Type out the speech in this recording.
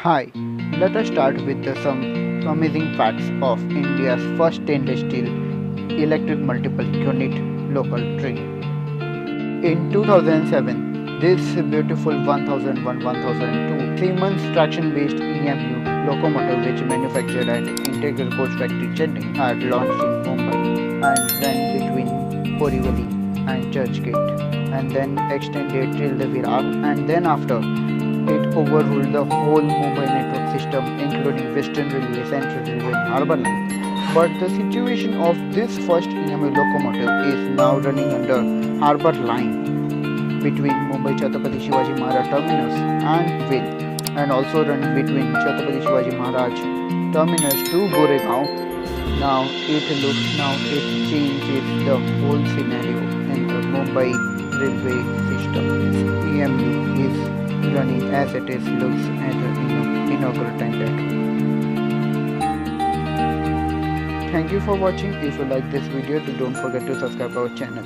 Hi, let us start with some amazing facts of India's first stainless steel electric multiple unit local train. In 2007, this beautiful 1001-1002 Siemens traction-based EMU locomotive, which manufactured at Integral Coach Factory Chennai, had launched in Mumbai and ran between Borivali and Churchgate, and then extended till the Virar, and then after it overruled the whole Mumbai network system, including Western Railway, Central Railway, and Harbour Line. But the situation of this first EMU locomotive is now running under Harbour Line between Mumbai Chhatrapati Shivaji Maharaj terminus and Vil, and also running between Chhatrapati Shivaji Maharaj terminus to Goregaon. Now it changes the whole scenario in the Mumbai railway system. EMU is running as it is looks at the inaugurated. Thank you for watching. If you like this video, don't forget to subscribe our channel.